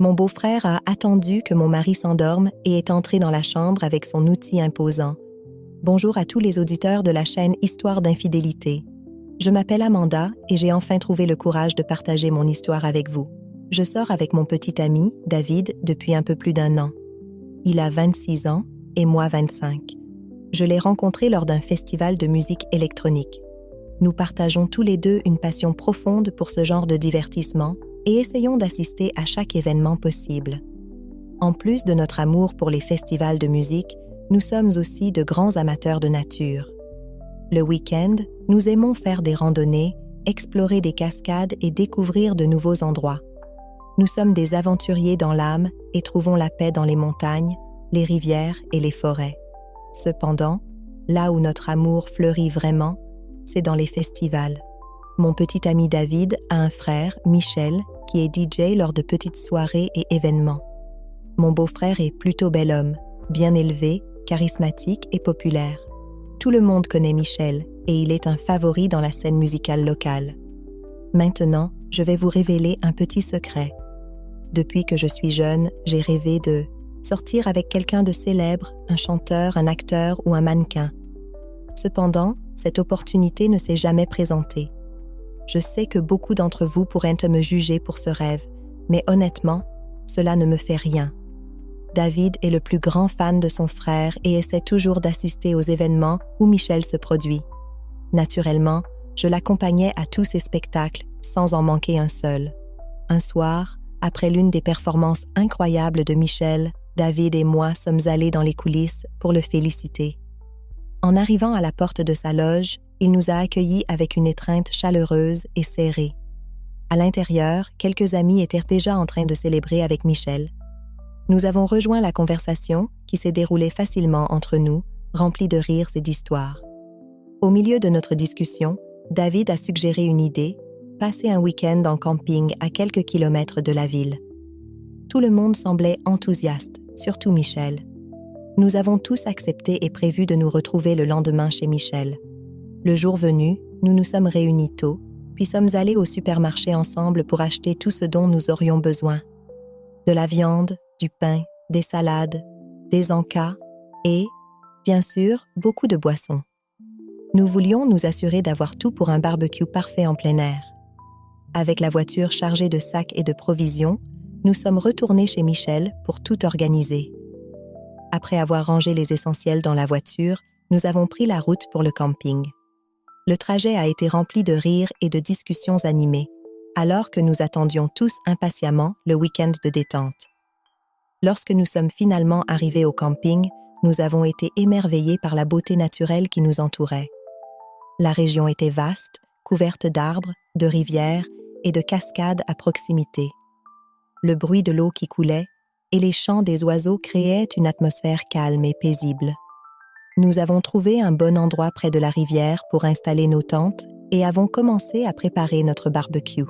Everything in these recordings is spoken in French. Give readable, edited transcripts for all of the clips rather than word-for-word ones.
Mon beau-frère a attendu que mon mari s'endorme et est entré dans la chambre avec son outil imposant. Bonjour à tous les auditeurs de la chaîne Histoire d'infidélité. Je m'appelle Amanda et j'ai enfin trouvé le courage de partager mon histoire avec vous. Je sors avec mon petit ami, David, depuis un peu plus d'1 an. Il a 26 ans et moi 25. Je l'ai rencontré lors d'un festival de musique électronique. Nous partageons tous les deux une passion profonde pour ce genre de divertissement et essayons d'assister à chaque événement possible. En plus de notre amour pour les festivals de musique, nous sommes aussi de grands amateurs de nature. Le week-end, nous aimons faire des randonnées, explorer des cascades et découvrir de nouveaux endroits. Nous sommes des aventuriers dans l'âme et trouvons la paix dans les montagnes, les rivières et les forêts. Cependant, là où notre amour fleurit vraiment, c'est dans les festivals. Mon petit ami David a un frère, Michel, qui est DJ lors de petites soirées et événements. Mon beau-frère est plutôt bel homme, bien élevé, charismatique et populaire. Tout le monde connaît Michel et il est un favori dans la scène musicale locale. Maintenant, je vais vous révéler un petit secret. Depuis que je suis jeune, j'ai rêvé de sortir avec quelqu'un de célèbre, un chanteur, un acteur ou un mannequin. Cependant, cette opportunité ne s'est jamais présentée. Je sais que beaucoup d'entre vous pourraient me juger pour ce rêve, mais honnêtement, cela ne me fait rien. David est le plus grand fan de son frère et essaie toujours d'assister aux événements où Michel se produit. Naturellement, je l'accompagnais à tous ses spectacles sans en manquer un seul. Un soir, après l'une des performances incroyables de Michel, David et moi sommes allés dans les coulisses pour le féliciter. En arrivant à la porte de sa loge, il nous a accueillis avec une étreinte chaleureuse et serrée. À l'intérieur, quelques amis étaient déjà en train de célébrer avec Michel. Nous avons rejoint la conversation qui s'est déroulée facilement entre nous, remplie de rires et d'histoires. Au milieu de notre discussion, David a suggéré une idée, passer un week-end en camping à quelques kilomètres de la ville. Tout le monde semblait enthousiaste, surtout Michel. Nous avons tous accepté et prévu de nous retrouver le lendemain chez Michel. Le jour venu, nous nous sommes réunis tôt, puis sommes allés au supermarché ensemble pour acheter tout ce dont nous aurions besoin. De la viande, du pain, des salades, des encas et, bien sûr, beaucoup de boissons. Nous voulions nous assurer d'avoir tout pour un barbecue parfait en plein air. Avec la voiture chargée de sacs et de provisions, nous sommes retournés chez Michel pour tout organiser. Après avoir rangé les essentiels dans la voiture, nous avons pris la route pour le camping. Le trajet a été rempli de rires et de discussions animées, alors que nous attendions tous impatiemment le week-end de détente. Lorsque nous sommes finalement arrivés au camping, nous avons été émerveillés par la beauté naturelle qui nous entourait. La région était vaste, couverte d'arbres, de rivières et de cascades à proximité. Le bruit de l'eau qui coulait et les chants des oiseaux créaient une atmosphère calme et paisible. Nous avons trouvé un bon endroit près de la rivière pour installer nos tentes et avons commencé à préparer notre barbecue.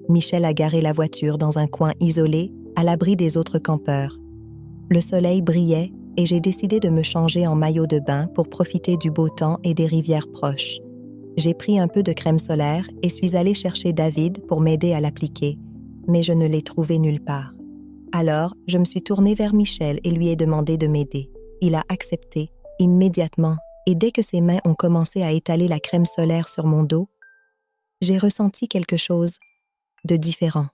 Michel a garé la voiture dans un coin isolé, à l'abri des autres campeurs. Le soleil brillait et j'ai décidé de me changer en maillot de bain pour profiter du beau temps et des rivières proches. J'ai pris un peu de crème solaire et suis allée chercher David pour m'aider à l'appliquer, mais je ne l'ai trouvé nulle part. Alors, je me suis tournée vers Michel et lui ai demandé de m'aider. Il a accepté, immédiatement, et dès que ses mains ont commencé à étaler la crème solaire sur mon dos, j'ai ressenti quelque chose de différent.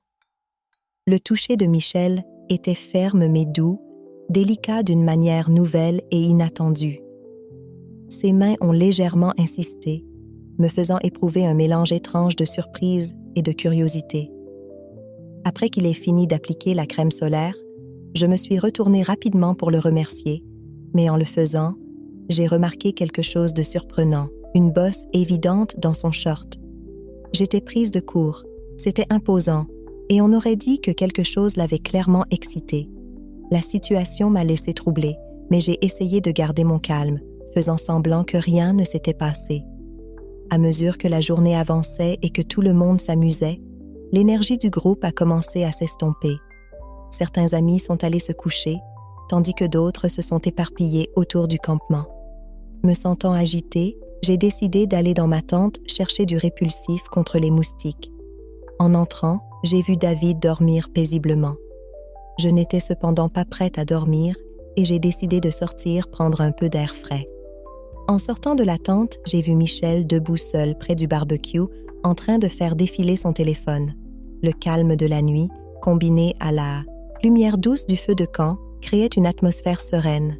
Le toucher de Michel était ferme mais doux, délicat d'une manière nouvelle et inattendue. Ses mains ont légèrement insisté, me faisant éprouver un mélange étrange de surprise et de curiosité. Après qu'il ait fini d'appliquer la crème solaire, je me suis retournée rapidement pour le remercier, mais en le faisant, j'ai remarqué quelque chose de surprenant, une bosse évidente dans son short. J'étais prise de court, c'était imposant, et on aurait dit que quelque chose l'avait clairement excité. La situation m'a laissée troublée, mais j'ai essayé de garder mon calme, faisant semblant que rien ne s'était passé. À mesure que la journée avançait et que tout le monde s'amusait, l'énergie du groupe a commencé à s'estomper. Certains amis sont allés se coucher, tandis que d'autres se sont éparpillés autour du campement. Me sentant agitée, j'ai décidé d'aller dans ma tente chercher du répulsif contre les moustiques. En entrant, j'ai vu David dormir paisiblement. Je n'étais cependant pas prête à dormir et j'ai décidé de sortir prendre un peu d'air frais. En sortant de la tente, j'ai vu Michel debout seul près du barbecue en train de faire défiler son téléphone. Le calme de la nuit, combiné à la lumière douce du feu de camp, créait une atmosphère sereine.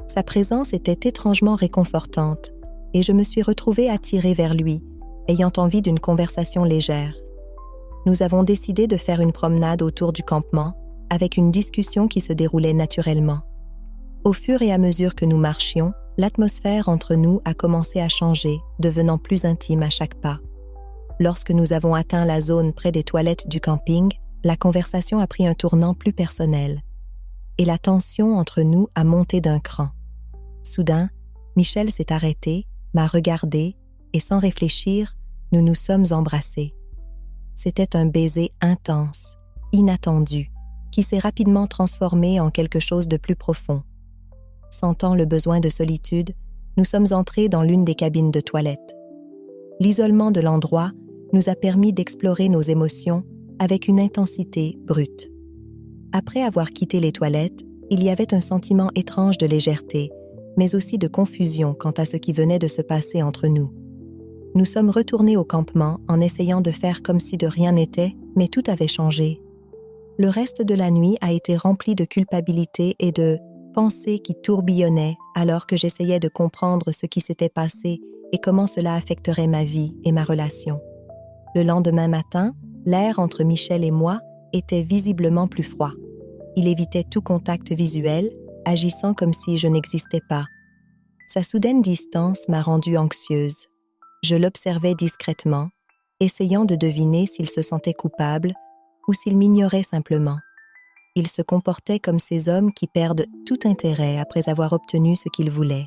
Sa présence était étrangement réconfortante et je me suis retrouvée attirée vers lui, ayant envie d'une conversation légère. Nous avons décidé de faire une promenade autour du campement avec une discussion qui se déroulait naturellement. Au fur et à mesure que nous marchions, l'atmosphère entre nous a commencé à changer, devenant plus intime à chaque pas. Lorsque nous avons atteint la zone près des toilettes du camping, la conversation a pris un tournant plus personnel. Et la tension entre nous a monté d'un cran. Soudain, Michel s'est arrêté, m'a regardé et sans réfléchir, nous nous sommes embrassés. C'était un baiser intense, inattendu, qui s'est rapidement transformé en quelque chose de plus profond. Sentant le besoin de solitude, nous sommes entrés dans l'une des cabines de toilette. L'isolement de l'endroit nous a permis d'explorer nos émotions avec une intensité brute. Après avoir quitté les toilettes, il y avait un sentiment étrange de légèreté, mais aussi de confusion quant à ce qui venait de se passer entre nous. Nous sommes retournés au campement en essayant de faire comme si de rien n'était, mais tout avait changé. Le reste de la nuit a été rempli de culpabilité et de pensées qui tourbillonnaient alors que j'essayais de comprendre ce qui s'était passé et comment cela affecterait ma vie et ma relation. Le lendemain matin, l'air entre Michel et moi était visiblement plus froid. Il évitait tout contact visuel, agissant comme si je n'existais pas. Sa soudaine distance m'a rendue anxieuse. Je l'observais discrètement, essayant de deviner s'il se sentait coupable ou s'il m'ignorait simplement. Il se comportait comme ces hommes qui perdent tout intérêt après avoir obtenu ce qu'ils voulaient.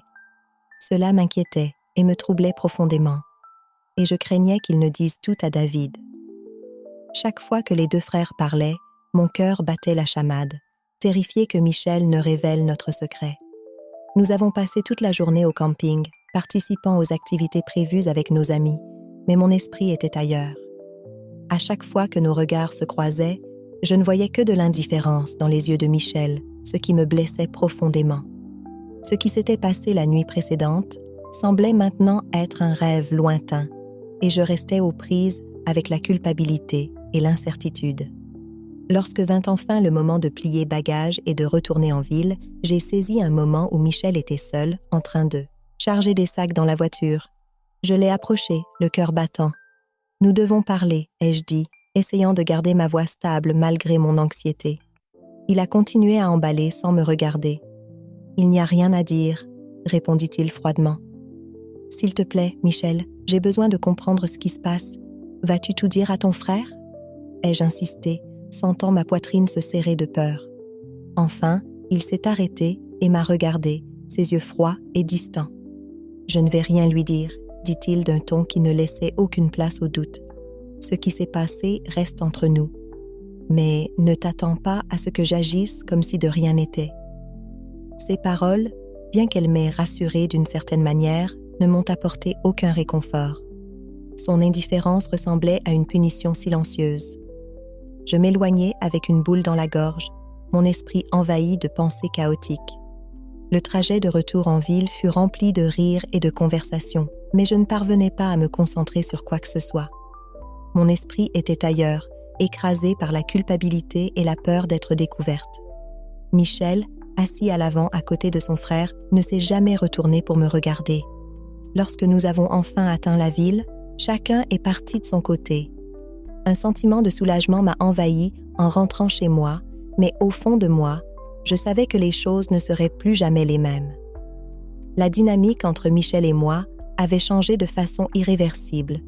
Cela m'inquiétait et me troublait profondément, et je craignais qu'il ne dise tout à David. Chaque fois que les deux frères parlaient, mon cœur battait la chamade, terrifié que Michel ne révèle notre secret. Nous avons passé toute la journée au camping, participant aux activités prévues avec nos amis, mais mon esprit était ailleurs. À chaque fois que nos regards se croisaient, je ne voyais que de l'indifférence dans les yeux de Michel, ce qui me blessait profondément. Ce qui s'était passé la nuit précédente semblait maintenant être un rêve lointain, et je restais aux prises avec la culpabilité et l'incertitude. Lorsque vint enfin le moment de plier bagages et de retourner en ville, j'ai saisi un moment où Michel était seul, en train de charger des sacs dans la voiture. Je l'ai approché, le cœur battant. « Nous devons parler », ai-je dit, essayant de garder ma voix stable malgré mon anxiété. Il a continué à emballer sans me regarder. « Il n'y a rien à dire », répondit-il froidement. « S'il te plaît, Michel, j'ai besoin de comprendre ce qui se passe. Vas-tu tout dire à ton frère ?» ai-je insisté, sentant ma poitrine se serrer de peur. Enfin, il s'est arrêté et m'a regardé, ses yeux froids et distants. « Je ne vais rien lui dire », dit-il d'un ton qui ne laissait aucune place au doute. « Ce qui s'est passé reste entre nous. Mais ne t'attends pas à ce que j'agisse comme si de rien n'était. » Ces paroles, bien qu'elles m'aient rassurée d'une certaine manière, ne m'ont apporté aucun réconfort. Son indifférence ressemblait à une punition silencieuse. Je m'éloignais avec une boule dans la gorge, mon esprit envahi de pensées chaotiques. Le trajet de retour en ville fut rempli de rires et de conversations, mais je ne parvenais pas à me concentrer sur quoi que ce soit. Mon esprit était ailleurs, écrasé par la culpabilité et la peur d'être découverte. Michel, assis à l'avant à côté de son frère, ne s'est jamais retourné pour me regarder. Lorsque nous avons enfin atteint la ville, chacun est parti de son côté. Un sentiment de soulagement m'a envahi en rentrant chez moi, mais au fond de moi, je savais que les choses ne seraient plus jamais les mêmes. La dynamique entre Michel et moi avait changé de façon irréversible,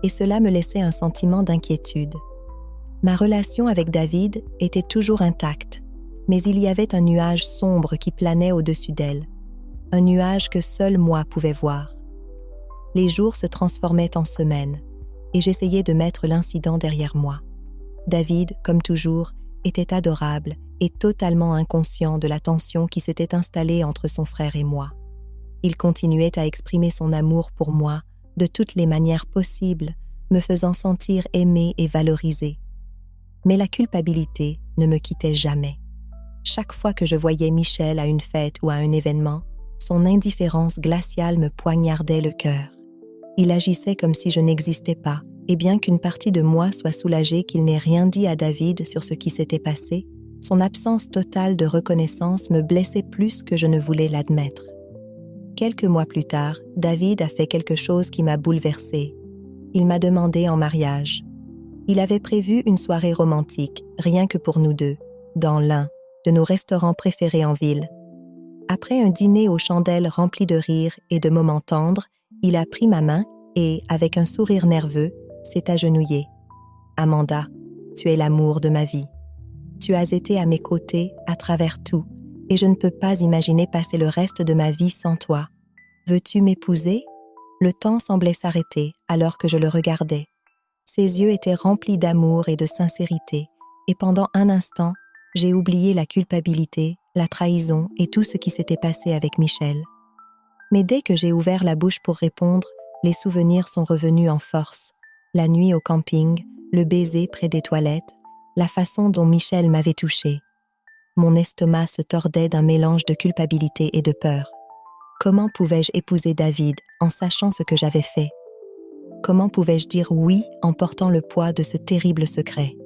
et cela me laissait un sentiment d'inquiétude. Ma relation avec David était toujours intacte, mais il y avait un nuage sombre qui planait au-dessus d'elle, un nuage que seul moi pouvais voir. Les jours se transformaient en semaines, et j'essayais de mettre l'incident derrière moi. David, comme toujours, était adorable et totalement inconscient de la tension qui s'était installée entre son frère et moi. Il continuait à exprimer son amour pour moi de toutes les manières possibles, me faisant sentir aimée et valorisée. Mais la culpabilité ne me quittait jamais. Chaque fois que je voyais Michel à une fête ou à un événement, son indifférence glaciale me poignardait le cœur. Il agissait comme si je n'existais pas, et bien qu'une partie de moi soit soulagée qu'il n'ait rien dit à David sur ce qui s'était passé, son absence totale de reconnaissance me blessait plus que je ne voulais l'admettre. Quelques mois plus tard, David a fait quelque chose qui m'a bouleversée. Il m'a demandé en mariage. Il avait prévu une soirée romantique, rien que pour nous deux, dans l'un de nos restaurants préférés en ville. Après un dîner aux chandelles remplies de rires et de moments tendres, il a pris ma main et, avec un sourire nerveux, s'est agenouillé. « Amanda, tu es l'amour de ma vie. Tu as été à mes côtés à travers tout, et je ne peux pas imaginer passer le reste de ma vie sans toi. Veux-tu m'épouser ?» Le temps semblait s'arrêter alors que je le regardais. Ses yeux étaient remplis d'amour et de sincérité, et pendant un instant, j'ai oublié la culpabilité, la trahison et tout ce qui s'était passé avec Michel. Mais dès que j'ai ouvert la bouche pour répondre, les souvenirs sont revenus en force. La nuit au camping, le baiser près des toilettes, la façon dont Michel m'avait touchée. Mon estomac se tordait d'un mélange de culpabilité et de peur. Comment pouvais-je épouser David en sachant ce que j'avais fait? Comment pouvais-je dire oui en portant le poids de ce terrible secret?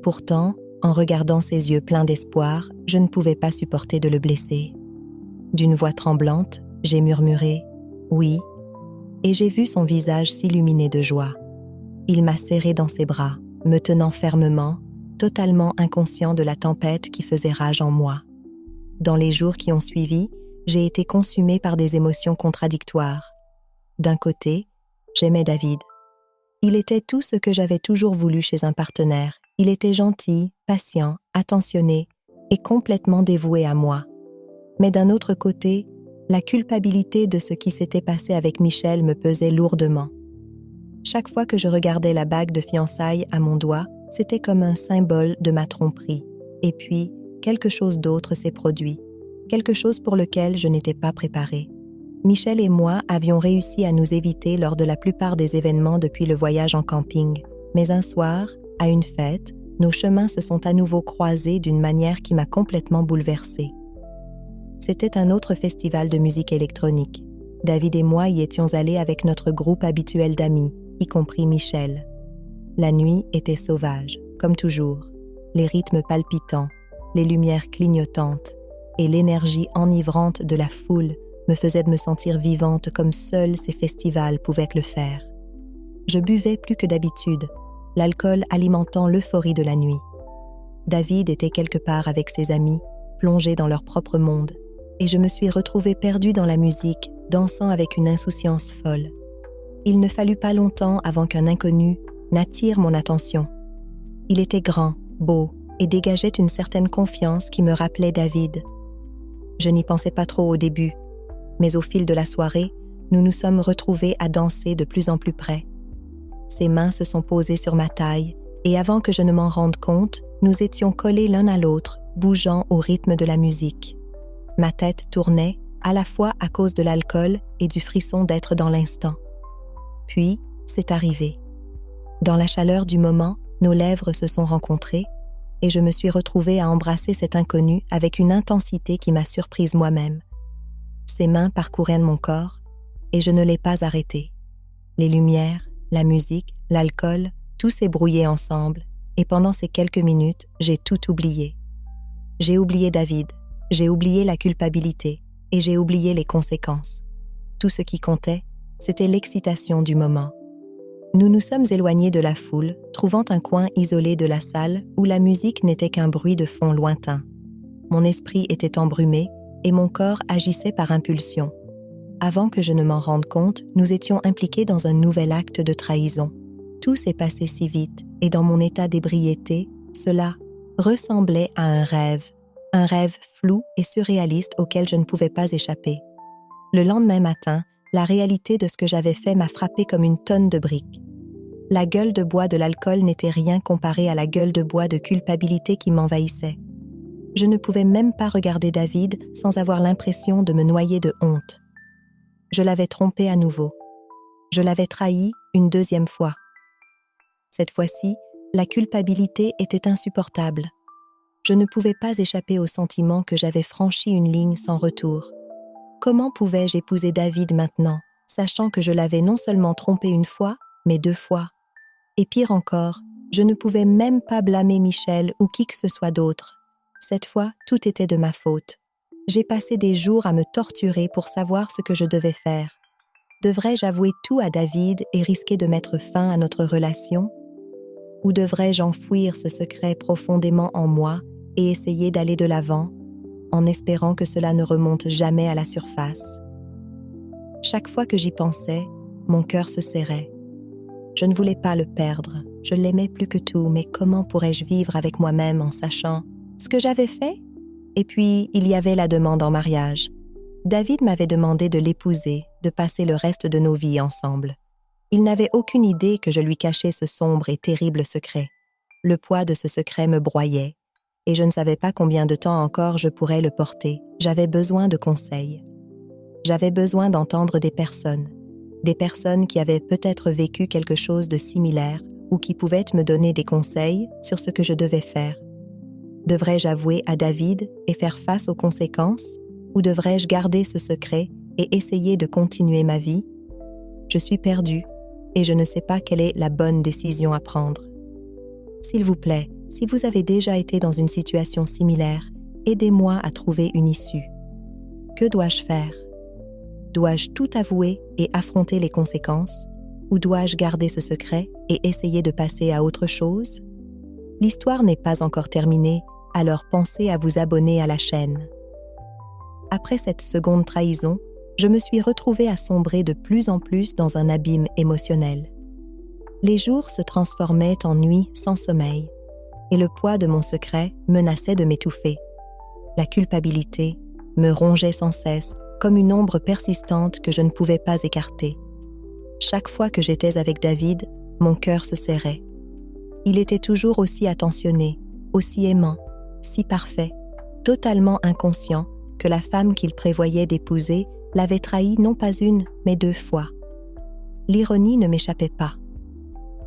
Pourtant, en regardant ses yeux pleins d'espoir, je ne pouvais pas supporter de le blesser. D'une voix tremblante, j'ai murmuré « oui » et j'ai vu son visage s'illuminer de joie. Il m'a serré dans ses bras, me tenant fermement, totalement inconscient de la tempête qui faisait rage en moi. Dans les jours qui ont suivi, j'ai été consumée par des émotions contradictoires. D'un côté, j'aimais David. Il était tout ce que j'avais toujours voulu chez un partenaire. Il était gentil, patient, attentionné et complètement dévoué à moi. Mais d'un autre côté, la culpabilité de ce qui s'était passé avec Michel me pesait lourdement. Chaque fois que je regardais la bague de fiançailles à mon doigt, c'était comme un symbole de ma tromperie. Et puis, quelque chose d'autre s'est produit, quelque chose pour lequel je n'étais pas préparée. Michel et moi avions réussi à nous éviter lors de la plupart des événements depuis le voyage en camping. Mais un soir, à une fête, nos chemins se sont à nouveau croisés d'une manière qui m'a complètement bouleversée. C'était un autre festival de musique électronique. David et moi y étions allés avec notre groupe habituel d'amis, y compris Michel. La nuit était sauvage, comme toujours, les rythmes palpitants, les lumières clignotantes et l'énergie enivrante de la foule me faisaient me sentir vivante comme seuls ces festivals pouvaient le faire. Je buvais plus que d'habitude, l'alcool alimentant l'euphorie de la nuit. David était quelque part avec ses amis, plongés dans leur propre monde, et je me suis retrouvée perdue dans la musique, dansant avec une insouciance folle. Il ne fallut pas longtemps avant qu'un inconnu n'attire mon attention. Il était grand, beau, et dégageait une certaine confiance qui me rappelait David. Je n'y pensais pas trop au début, mais au fil de la soirée, nous nous sommes retrouvés à danser de plus en plus près. Ses mains se sont posées sur ma taille, et avant que je ne m'en rende compte, nous étions collés l'un à l'autre, bougeant au rythme de la musique. Ma tête tournait, à la fois à cause de l'alcool et du frisson d'être dans l'instant. Puis, c'est arrivé. Dans la chaleur du moment, nos lèvres se sont rencontrées, et je me suis retrouvée à embrasser cet inconnu avec une intensité qui m'a surprise moi-même. Ses mains parcouraient mon corps, et je ne l'ai pas arrêté. Les lumières, la musique, l'alcool, tout s'est brouillé ensemble, et pendant ces quelques minutes, j'ai tout oublié. J'ai oublié David, j'ai oublié la culpabilité, et j'ai oublié les conséquences. Tout ce qui comptait, c'était l'excitation du moment. Nous nous sommes éloignés de la foule, trouvant un coin isolé de la salle où la musique n'était qu'un bruit de fond lointain. Mon esprit était embrumé et mon corps agissait par impulsion. Avant que je ne m'en rende compte, nous étions impliqués dans un nouvel acte de trahison. Tout s'est passé si vite et dans mon état d'ébriété, cela ressemblait à un rêve flou et surréaliste auquel je ne pouvais pas échapper. Le lendemain matin, la réalité de ce que j'avais fait m'a frappé comme une tonne de briques. La gueule de bois de l'alcool n'était rien comparée à la gueule de bois de culpabilité qui m'envahissait. Je ne pouvais même pas regarder David sans avoir l'impression de me noyer de honte. Je l'avais trompé à nouveau. Je l'avais trahi une deuxième fois. Cette fois-ci, La culpabilité était insupportable. Je ne pouvais pas échapper au sentiment que j'avais franchi une ligne sans retour. Comment pouvais-je épouser David maintenant, sachant que je l'avais non seulement trompé une fois, mais 2 fois? Et pire encore, je ne pouvais même pas blâmer Michel ou qui que ce soit d'autre. Cette fois, tout était de ma faute. J'ai passé des jours à me torturer pour savoir ce que je devais faire. Devrais-je avouer tout à David et risquer de mettre fin à notre relation? Ou devrais-je enfouir ce secret profondément en moi et essayer d'aller de l'avant, en espérant que cela ne remonte jamais à la surface? Chaque fois que j'y pensais, mon cœur se serrait. Je ne voulais pas le perdre, je l'aimais plus que tout, mais comment pourrais-je vivre avec moi-même en sachant ce que j'avais fait? Et puis, il y avait la demande en mariage. David m'avait demandé de l'épouser, de passer le reste de nos vies ensemble. Il n'avait aucune idée que je lui cachais ce sombre et terrible secret. Le poids de ce secret me broyait, et je ne savais pas combien de temps encore je pourrais le porter. J'avais besoin de conseils. J'avais besoin d'entendre des personnes qui avaient peut-être vécu quelque chose de similaire ou qui pouvaient me donner des conseils sur ce que je devais faire. Devrais-je avouer à David et faire face aux conséquences, ou devrais-je garder ce secret et essayer de continuer ma vie? Je suis perdue et je ne sais pas quelle est la bonne décision à prendre. S'il vous plaît, si vous avez déjà été dans une situation similaire, aidez-moi à trouver une issue. Que dois-je faire? Dois-je tout avouer et affronter les conséquences, ou dois-je garder ce secret et essayer de passer à autre chose? L'histoire n'est pas encore terminée, alors pensez à vous abonner à la chaîne. Après cette seconde trahison, je me suis retrouvée à sombrer de plus en plus dans un abîme émotionnel. Les jours se transformaient en nuits sans sommeil, et le poids de mon secret menaçait de m'étouffer. La culpabilité me rongeait sans cesse, comme une ombre persistante que je ne pouvais pas écarter. Chaque fois que j'étais avec David, mon cœur se serrait. Il était toujours aussi attentionné, aussi aimant, si parfait, totalement inconscient que la femme qu'il prévoyait d'épouser l'avait trahi non pas 1, mais 2 fois. L'ironie ne m'échappait pas.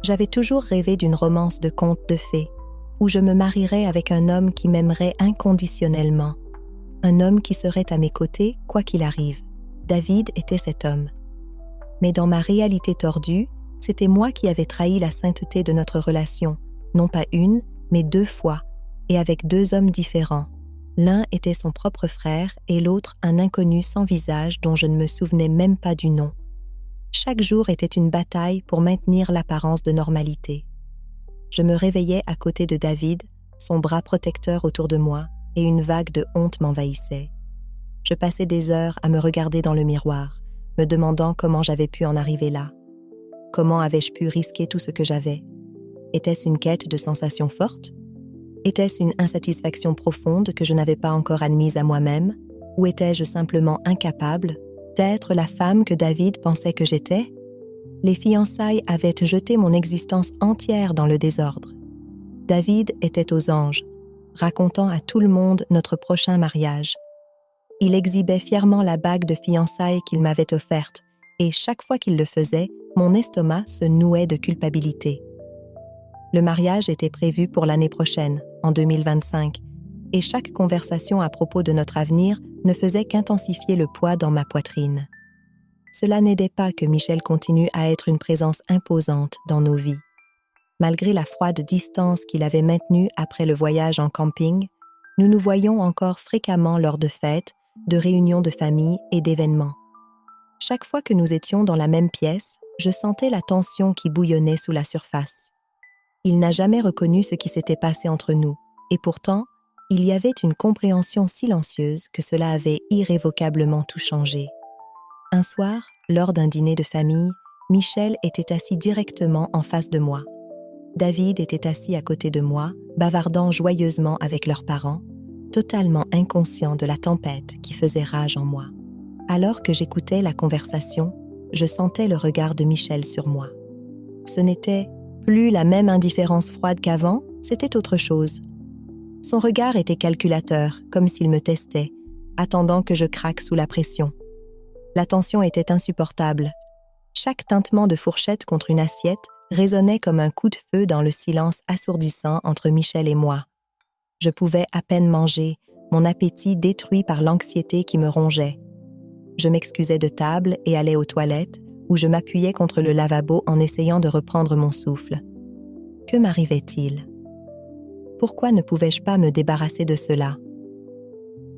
J'avais toujours rêvé d'une romance de conte de fées, où je me marierais avec un homme qui m'aimerait inconditionnellement, un homme qui serait à mes côtés quoi qu'il arrive. David était cet homme. Mais dans ma réalité tordue, c'était moi qui avais trahi la sainteté de notre relation, non pas 1, mais 2 fois, et avec 2 hommes différents. L'un était son propre frère et l'autre un inconnu sans visage dont je ne me souvenais même pas du nom. Chaque jour était une bataille pour maintenir l'apparence de normalité. Je me réveillais à côté de David, son bras protecteur autour de moi, et une vague de honte m'envahissait. Je passais des heures à me regarder dans le miroir, me demandant comment j'avais pu en arriver là. Comment avais-je pu risquer tout ce que j'avais? Était-ce une quête de sensations fortes? Était-ce une insatisfaction profonde que je n'avais pas encore admise à moi-même? Ou étais-je simplement incapable d'être la femme que David pensait que j'étais? Les fiançailles avaient jeté mon existence entière dans le désordre. David était aux anges, racontant à tout le monde notre prochain mariage. Il exhibait fièrement la bague de fiançailles qu'il m'avait offerte, et chaque fois qu'il le faisait, mon estomac se nouait de culpabilité. Le mariage était prévu pour l'année prochaine, en 2025, et chaque conversation à propos de notre avenir ne faisait qu'intensifier le poids dans ma poitrine. Cela n'aidait pas que Michel continue à être une présence imposante dans nos vies. Malgré la froide distance qu'il avait maintenue après le voyage en camping, nous nous voyions encore fréquemment lors de fêtes, de réunions de famille et d'événements. Chaque fois que nous étions dans la même pièce, je sentais la tension qui bouillonnait sous la surface. Il n'a jamais reconnu ce qui s'était passé entre nous, et pourtant, il y avait une compréhension silencieuse que cela avait irrévocablement tout changé. Un soir, lors d'un dîner de famille, Michel était assis directement en face de moi. David était assis à côté de moi, bavardant joyeusement avec leurs parents, totalement inconscient de la tempête qui faisait rage en moi. Alors que j'écoutais la conversation, je sentais le regard de Michel sur moi. Ce n'était plus la même indifférence froide qu'avant, c'était autre chose. Son regard était calculateur, comme s'il me testait, attendant que je craque sous la pression. La tension était insupportable. Chaque tintement de fourchette contre une assiette résonnait comme un coup de feu dans le silence assourdissant entre Michel et moi. Je pouvais à peine manger, mon appétit détruit par l'anxiété qui me rongeait. Je m'excusais de table et allais aux toilettes, où je m'appuyais contre le lavabo en essayant de reprendre mon souffle. Que m'arrivait-il? Pourquoi ne pouvais-je pas me débarrasser de cela?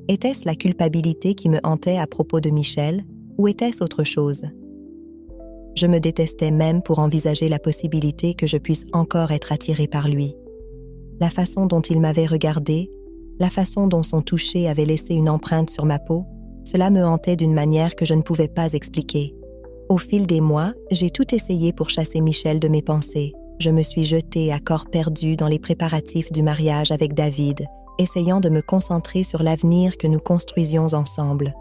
Était-ce la culpabilité qui me hantait à propos de Michel, ou était-ce autre chose? Je me détestais même pour envisager la possibilité que je puisse encore être attirée par lui. La façon dont il m'avait regardée, la façon dont son toucher avait laissé une empreinte sur ma peau, cela me hantait d'une manière que je ne pouvais pas expliquer. Au fil des mois, j'ai tout essayé pour chasser Michel de mes pensées. Je me suis jetée à corps perdu dans les préparatifs du mariage avec David, essayant de me concentrer sur l'avenir que nous construisions ensemble.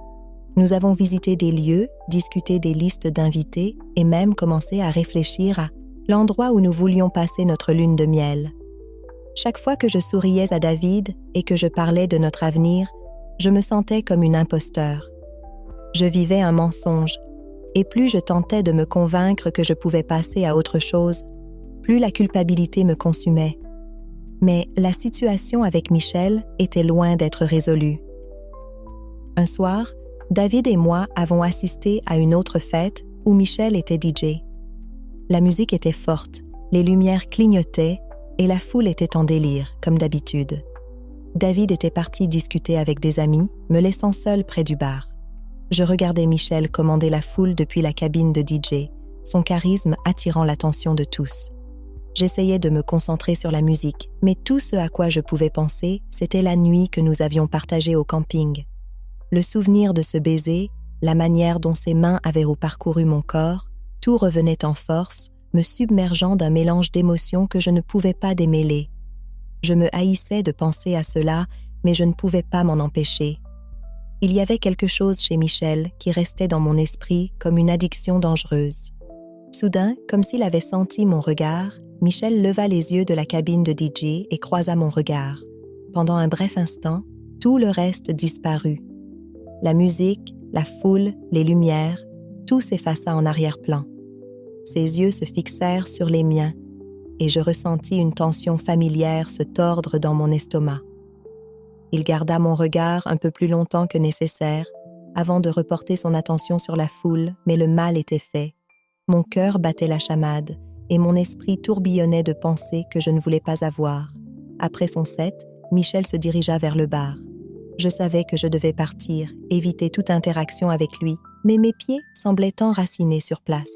Nous avons visité des lieux, discuté des listes d'invités et même commencé à réfléchir à l'endroit où nous voulions passer notre lune de miel. Chaque fois que je souriais à David et que je parlais de notre avenir, je me sentais comme une imposteur. Je vivais un mensonge, et plus je tentais de me convaincre que je pouvais passer à autre chose, plus la culpabilité me consumait. Mais la situation avec Michel était loin d'être résolue. Un soir, David et moi avons assisté à une autre fête où Michel était DJ. La musique était forte, les lumières clignotaient et la foule était en délire, comme d'habitude. David était parti discuter avec des amis, me laissant seule près du bar. Je regardais Michel commander la foule depuis la cabine de DJ, son charisme attirant l'attention de tous. J'essayais de me concentrer sur la musique, mais tout ce à quoi je pouvais penser, c'était la nuit que nous avions partagée au camping. Le souvenir de ce baiser, la manière dont ses mains avaient reparcouru mon corps, tout revenait en force, me submergeant d'un mélange d'émotions que je ne pouvais pas démêler. Je me haïssais de penser à cela, mais je ne pouvais pas m'en empêcher. Il y avait quelque chose chez Michel qui restait dans mon esprit comme une addiction dangereuse. Soudain, comme s'il avait senti mon regard, Michel leva les yeux de la cabine de DJ et croisa mon regard. Pendant un bref instant, tout le reste disparut. La musique, la foule, les lumières, tout s'effaça en arrière-plan. Ses yeux se fixèrent sur les miens et je ressentis une tension familière se tordre dans mon estomac. Il garda mon regard un peu plus longtemps que nécessaire avant de reporter son attention sur la foule, mais le mal était fait. Mon cœur battait la chamade et mon esprit tourbillonnait de pensées que je ne voulais pas avoir. Après son set, Michel se dirigea vers le bar. Je savais que je devais partir, éviter toute interaction avec lui, mais mes pieds semblaient enracinés sur place.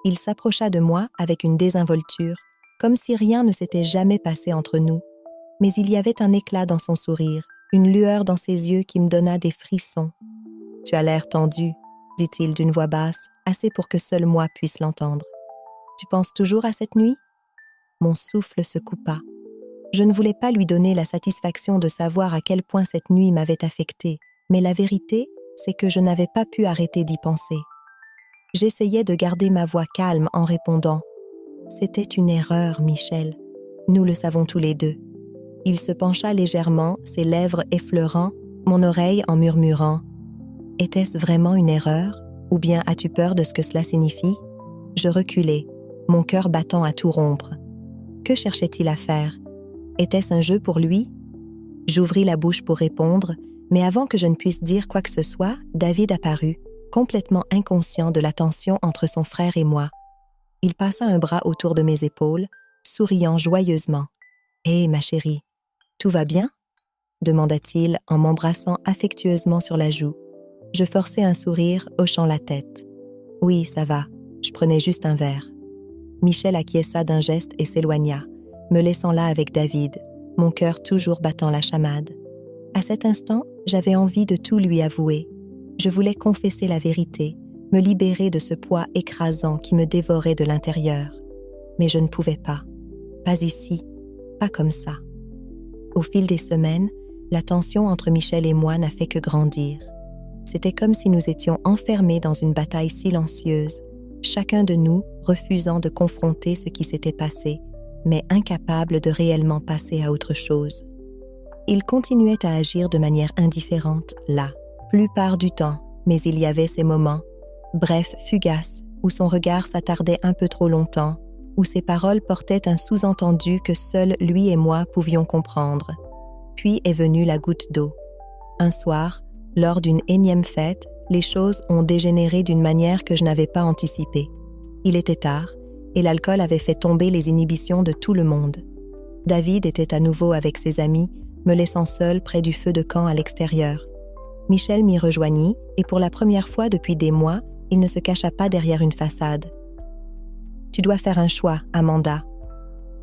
Il s'approcha de moi avec une désinvolture, comme si rien ne s'était jamais passé entre nous. Mais il y avait un éclat dans son sourire, une lueur dans ses yeux qui me donna des frissons. « Tu as l'air tendu », dit-il d'une voix basse, assez pour que seul moi puisse l'entendre. « Tu penses toujours à cette nuit ?» Mon souffle se coupa. Je ne voulais pas lui donner la satisfaction de savoir à quel point cette nuit m'avait affectée, mais la vérité, c'est que je n'avais pas pu arrêter d'y penser. J'essayais de garder ma voix calme en répondant « C'était une erreur, Michel. Nous le savons tous les deux. » Il se pencha légèrement, ses lèvres effleurant, mon oreille en murmurant « Était-ce vraiment une erreur? Ou bien as-tu peur de ce que cela signifie ?» Je reculai, mon cœur battant à tout rompre. Que cherchait-il à faire? Était-ce un jeu pour lui? J'ouvris la bouche pour répondre, mais avant que je ne puisse dire quoi que ce soit, David apparut, complètement inconscient de la tension entre son frère et moi. Il passa un bras autour de mes épaules, souriant joyeusement. « Hé, ma chérie, tout va bien ?» demanda-t-il en m'embrassant affectueusement sur la joue. Je forçai un sourire, hochant la tête. « Oui, ça va, je prenais juste un verre. » Michel acquiesça d'un geste et s'éloigna, me laissant là avec David, mon cœur toujours battant la chamade. À cet instant, j'avais envie de tout lui avouer. Je voulais confesser la vérité, me libérer de ce poids écrasant qui me dévorait de l'intérieur. Mais je ne pouvais pas. Pas ici, pas comme ça. Au fil des semaines, la tension entre Michel et moi n'a fait que grandir. C'était comme si nous étions enfermés dans une bataille silencieuse, chacun de nous refusant de confronter ce qui s'était passé, mais incapable de réellement passer à autre chose. Il continuait à agir de manière indifférente, la plupart du temps, mais il y avait ces moments, bref, fugaces, où son regard s'attardait un peu trop longtemps, où ses paroles portaient un sous-entendu que seuls lui et moi pouvions comprendre. Puis est venue la goutte d'eau. Un soir, lors d'une énième fête, les choses ont dégénéré d'une manière que je n'avais pas anticipée. Il était tard, et l'alcool avait fait tomber les inhibitions de tout le monde. David était à nouveau avec ses amis, me laissant seul près du feu de camp à l'extérieur. Michel m'y rejoignit, et pour la première fois depuis des mois, il ne se cacha pas derrière une façade. « Tu dois faire un choix, Amanda, »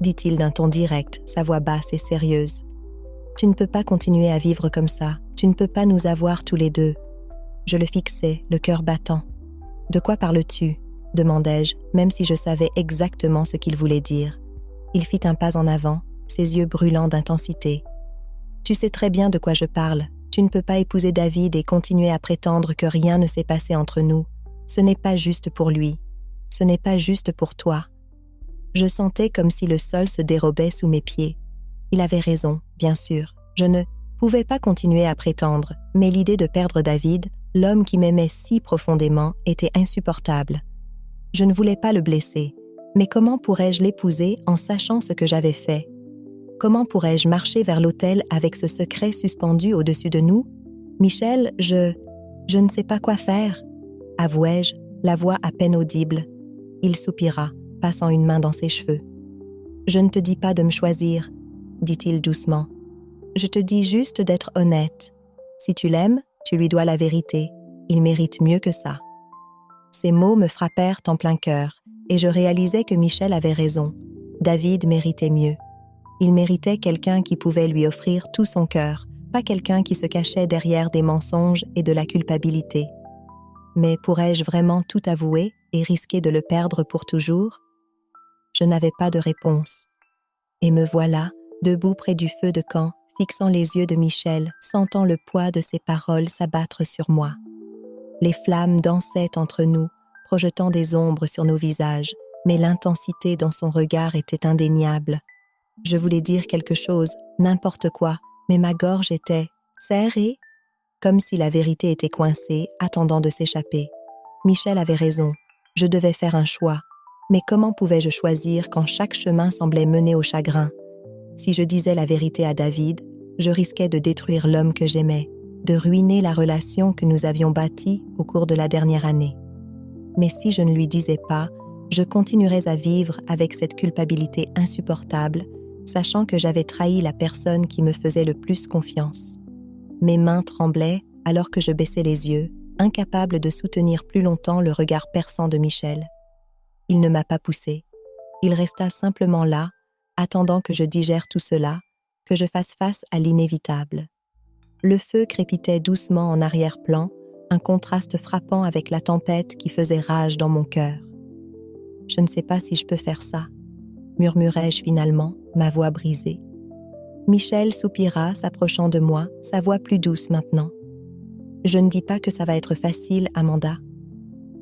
dit-il d'un ton direct, sa voix basse et sérieuse. « Tu ne peux pas continuer à vivre comme ça, tu ne peux pas nous avoir tous les deux. » Je le fixai, le cœur battant. « De quoi parles-tu » demandai-je, même si je savais exactement ce qu'il voulait dire. Il fit un pas en avant, ses yeux brûlants d'intensité. « Tu sais très bien de quoi je parle. Tu ne peux pas épouser David et continuer à prétendre que rien ne s'est passé entre nous. Ce n'est pas juste pour lui. Ce n'est pas juste pour toi. » Je sentais comme si le sol se dérobait sous mes pieds. Il avait raison, bien sûr. Je ne pouvais pas continuer à prétendre, mais l'idée de perdre David, l'homme qui m'aimait si profondément, était insupportable. Je ne voulais pas le blesser, mais comment pourrais-je l'épouser en sachant ce que j'avais fait? Comment pourrais-je marcher vers l'autel avec ce secret suspendu au-dessus de nous? Michel, je ne sais pas quoi faire, avouai-je, la voix à peine audible. Il soupira, passant une main dans ses cheveux. « Je ne te dis pas de me choisir, » dit-il doucement. « Je te dis juste d'être honnête. Si tu l'aimes, tu lui dois la vérité. Il mérite mieux que ça. » Ces mots me frappèrent en plein cœur, et je réalisais que Michel avait raison. David méritait mieux. Il méritait quelqu'un qui pouvait lui offrir tout son cœur, pas quelqu'un qui se cachait derrière des mensonges et de la culpabilité. Mais pourrais-je vraiment tout avouer et risquer de le perdre pour toujours? Je n'avais pas de réponse. Et me voilà, debout près du feu de camp, fixant les yeux de Michel, sentant le poids de ses paroles s'abattre sur moi. Les flammes dansaient entre nous, projetant des ombres sur nos visages, mais l'intensité dans son regard était indéniable. Je voulais dire quelque chose, n'importe quoi, mais ma gorge était serrée, comme si la vérité était coincée, attendant de s'échapper. Michel avait raison, je devais faire un choix. Mais comment pouvais-je choisir quand chaque chemin semblait mener au chagrin? Si je disais la vérité à David, je risquais de détruire l'homme que j'aimais, de ruiner la relation que nous avions bâtie au cours de la dernière année. Mais si je ne lui disais pas, je continuerais à vivre avec cette culpabilité insupportable, sachant que j'avais trahi la personne qui me faisait le plus confiance. Mes mains tremblaient alors que je baissais les yeux, incapable de soutenir plus longtemps le regard perçant de Michel. Il ne m'a pas poussé. Il resta simplement là, attendant que je digère tout cela, que je fasse face à l'inévitable. Le feu crépitait doucement en arrière-plan, un contraste frappant avec la tempête qui faisait rage dans mon cœur. « Je ne sais pas si je peux faire ça », murmurai-je finalement, ma voix brisée. Michel soupira, s'approchant de moi, sa voix plus douce maintenant. « Je ne dis pas que ça va être facile, Amanda.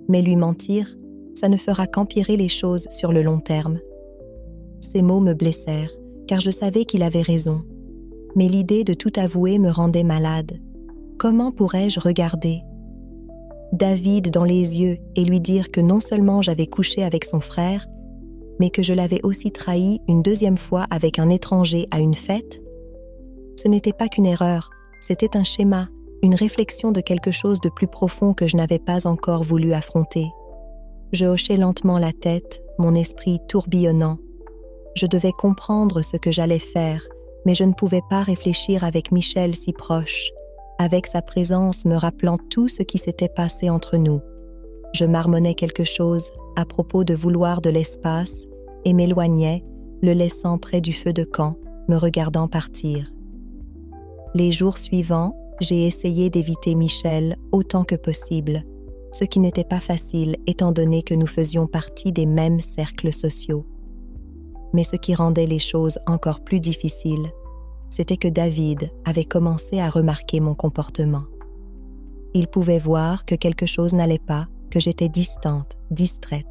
Mais lui mentir, ça ne fera qu'empirer les choses sur le long terme. » Ces mots me blessèrent, car je savais qu'il avait raison. Mais l'idée de tout avouer me rendait malade. Comment pourrais-je regarder David dans les yeux et lui dire que non seulement j'avais couché avec son frère, mais que je l'avais aussi trahi une deuxième fois avec un étranger à une fête? Ce n'était pas qu'une erreur, c'était un schéma, une réflexion de quelque chose de plus profond que je n'avais pas encore voulu affronter. Je hochai lentement la tête, mon esprit tourbillonnant. Je devais comprendre ce que j'allais faire, mais je ne pouvais pas réfléchir avec Michel si proche, avec sa présence me rappelant tout ce qui s'était passé entre nous. Je marmonnais quelque chose à propos de vouloir de l'espace et m'éloignais, le laissant près du feu de camp, me regardant partir. Les jours suivants, j'ai essayé d'éviter Michel autant que possible, ce qui n'était pas facile étant donné que nous faisions partie des mêmes cercles sociaux. Mais ce qui rendait les choses encore plus difficiles, c'était que David avait commencé à remarquer mon comportement. Il pouvait voir que quelque chose n'allait pas, que j'étais distante, distraite.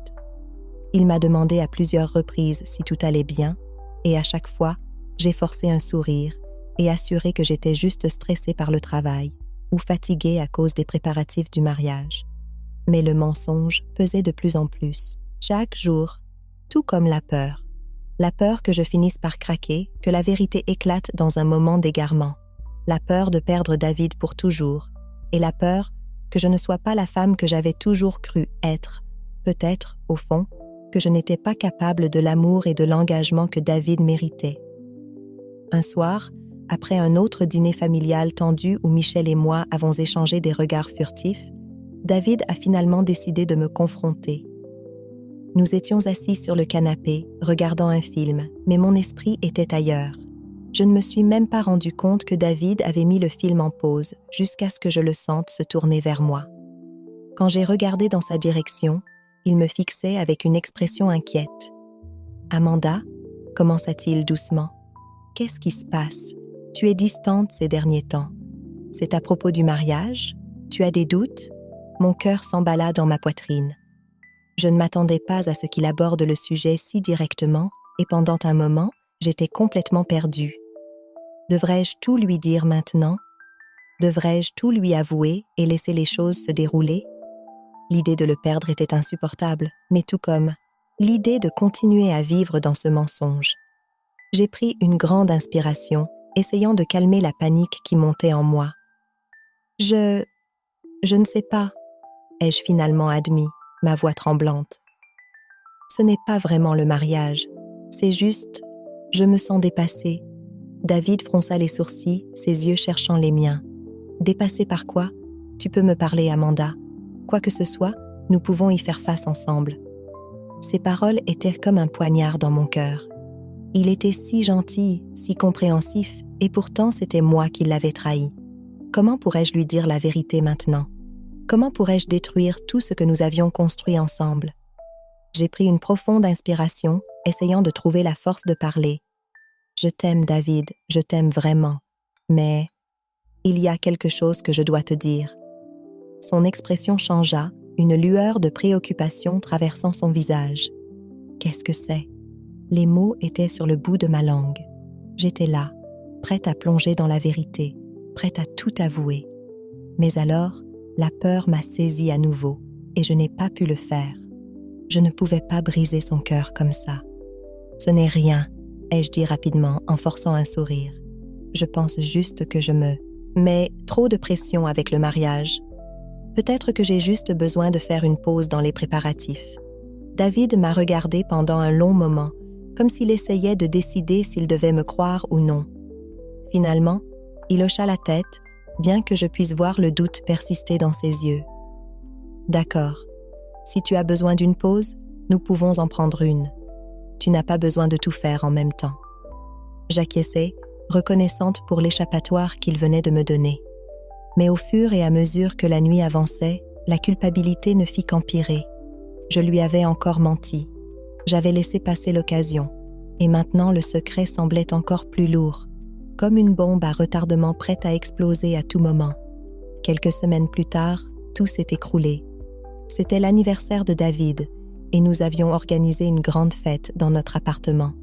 Il m'a demandé à plusieurs reprises si tout allait bien, et à chaque fois, j'ai forcé un sourire et assuré que j'étais juste stressée par le travail ou fatiguée à cause des préparatifs du mariage. Mais le mensonge pesait de plus en plus. Chaque jour, tout comme la peur. La peur que je finisse par craquer, que la vérité éclate dans un moment d'égarement. La peur de perdre David pour toujours. Et la peur que je ne sois pas la femme que j'avais toujours cru être. Peut-être, au fond, que je n'étais pas capable de l'amour et de l'engagement que David méritait. Un soir, après un autre dîner familial tendu où Michel et moi avons échangé des regards furtifs, David a finalement décidé de me confronter. Nous étions assis sur le canapé, regardant un film, mais mon esprit était ailleurs. Je ne me suis même pas rendu compte que David avait mis le film en pause, jusqu'à ce que je le sente se tourner vers moi. Quand j'ai regardé dans sa direction, il me fixait avec une expression inquiète. « Amanda » commença-t-il doucement. « Qu'est-ce qui se passe? Tu es distante ces derniers temps. C'est à propos du mariage? Tu as des doutes? » Mon cœur s'emballa dans ma poitrine. Je ne m'attendais pas à ce qu'il aborde le sujet si directement et pendant un moment, j'étais complètement perdue. Devrais-je tout lui dire maintenant? Devrais-je tout lui avouer et laisser les choses se dérouler? L'idée de le perdre était insupportable, mais tout comme l'idée de continuer à vivre dans ce mensonge. J'ai pris une grande inspiration, essayant de calmer la panique qui montait en moi. Je ne sais pas, ai-je finalement admis, ma voix tremblante. Ce n'est pas vraiment le mariage, c'est juste, je me sens dépassée. David fronça les sourcils, ses yeux cherchant les miens. Dépassée par quoi? Tu peux me parler, Amanda. Quoi que ce soit, nous pouvons y faire face ensemble. Ces paroles étaient comme un poignard dans mon cœur. Il était si gentil, si compréhensif, et pourtant c'était moi qui l'avais trahi. Comment pourrais-je lui dire la vérité maintenant? Comment pourrais-je détruire tout ce que nous avions construit ensemble? J'ai pris une profonde inspiration, essayant de trouver la force de parler. Je t'aime, David, je t'aime vraiment, mais il y a quelque chose que je dois te dire. Son expression changea, une lueur de préoccupation traversant son visage. Qu'est-ce que c'est? Les mots étaient sur le bout de ma langue. J'étais là, prête à plonger dans la vérité, prête à tout avouer. Mais alors, la peur m'a saisie à nouveau, et je n'ai pas pu le faire. Je ne pouvais pas briser son cœur comme ça. Ce n'est rien, ai-je dit rapidement en forçant un sourire. Je pense juste que je me... Mais trop de pression avec le mariage. Peut-être que j'ai juste besoin de faire une pause dans les préparatifs. David m'a regardé pendant un long moment, comme s'il essayait de décider s'il devait me croire ou non. Finalement, il hocha la tête, bien que je puisse voir le doute persister dans ses yeux. « D'accord. Si tu as besoin d'une pause, nous pouvons en prendre une. Tu n'as pas besoin de tout faire en même temps. » J'acquiesçai, reconnaissante pour l'échappatoire qu'il venait de me donner. Mais au fur et à mesure que la nuit avançait, la culpabilité ne fit qu'empirer. Je lui avais encore menti. J'avais laissé passer l'occasion. Et maintenant le secret semblait encore plus lourd, comme une bombe à retardement prête à exploser à tout moment. Quelques semaines plus tard, tout s'est écroulé. C'était l'anniversaire de David, et nous avions organisé une grande fête dans notre appartement.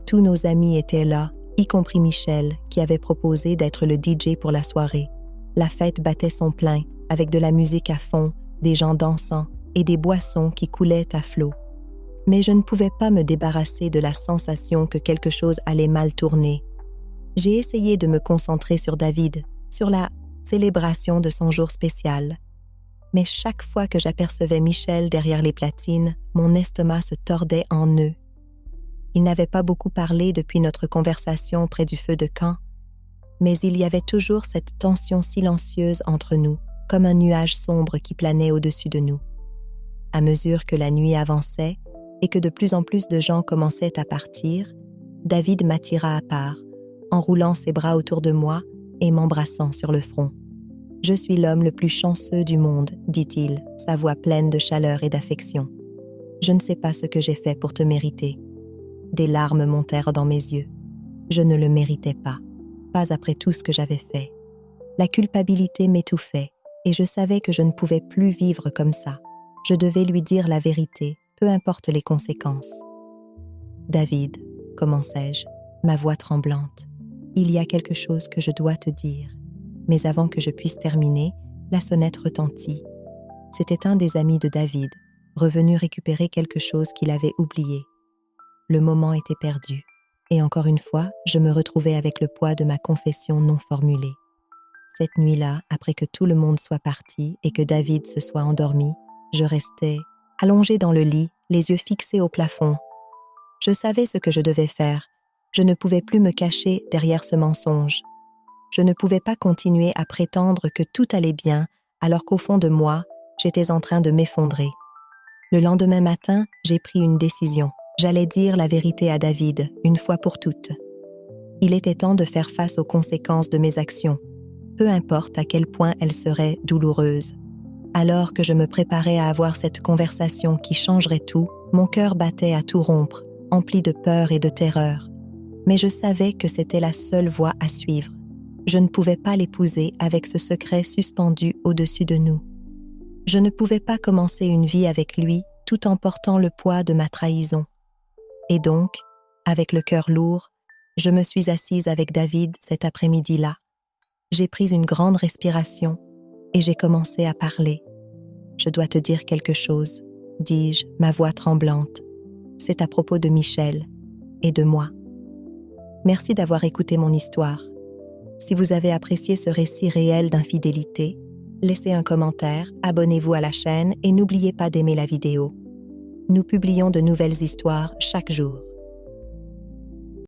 Tous nos amis étaient là, y compris Michel, qui avait proposé d'être le DJ pour la soirée. La fête battait son plein, avec de la musique à fond, des gens dansant et des boissons qui coulaient à flots. Mais je ne pouvais pas me débarrasser de la sensation que quelque chose allait mal tourner. J'ai essayé de me concentrer sur David, sur la célébration de son jour spécial. Mais chaque fois que j'apercevais Michel derrière les platines, mon estomac se tordait en nœuds. Il n'avait pas beaucoup parlé depuis notre conversation près du feu de camp, mais il y avait toujours cette tension silencieuse entre nous, comme un nuage sombre qui planait au-dessus de nous. À mesure que la nuit avançait et que de plus en plus de gens commençaient à partir, David m'attira à part, enroulant ses bras autour de moi et m'embrassant sur le front. « Je suis l'homme le plus chanceux du monde, dit-il, sa voix pleine de chaleur et d'affection. Je ne sais pas ce que j'ai fait pour te mériter. » Des larmes montèrent dans mes yeux. Je ne le méritais pas après tout ce que j'avais fait. La culpabilité m'étouffait et je savais que je ne pouvais plus vivre comme ça. Je devais lui dire la vérité, peu importe les conséquences. « David, commençai-je, ma voix tremblante, il y a quelque chose que je dois te dire. » Mais avant que je puisse terminer, la sonnette retentit. C'était un des amis de David, revenu récupérer quelque chose qu'il avait oublié. le moment était perdu. Et encore une fois, je me retrouvais avec le poids de ma confession non formulée. Cette nuit-là, après que tout le monde soit parti et que David se soit endormi, je restais allongée dans le lit, les yeux fixés au plafond. Je savais ce que je devais faire. Je ne pouvais plus me cacher derrière ce mensonge. Je ne pouvais pas continuer à prétendre que tout allait bien, alors qu'au fond de moi, j'étais en train de m'effondrer. Le lendemain matin, j'ai pris une décision. J'allais dire la vérité à David, une fois pour toutes. Il était temps de faire face aux conséquences de mes actions, peu importe à quel point elles seraient douloureuses. Alors que je me préparais à avoir cette conversation qui changerait tout, mon cœur battait à tout rompre, empli de peur et de terreur. Mais je savais que c'était la seule voie à suivre. Je ne pouvais pas l'épouser avec ce secret suspendu au-dessus de nous. Je ne pouvais pas commencer une vie avec lui tout en portant le poids de ma trahison. Et donc, avec le cœur lourd, je me suis assise avec David cet après-midi-là. J'ai pris une grande respiration et j'ai commencé à parler. « Je dois te dire quelque chose », dis-je, ma voix tremblante. « C'est à propos de Michel et de moi. » Merci d'avoir écouté mon histoire. Si vous avez apprécié ce récit réel d'infidélité, laissez un commentaire, abonnez-vous à la chaîne et n'oubliez pas d'aimer la vidéo. Nous publions de nouvelles histoires chaque jour.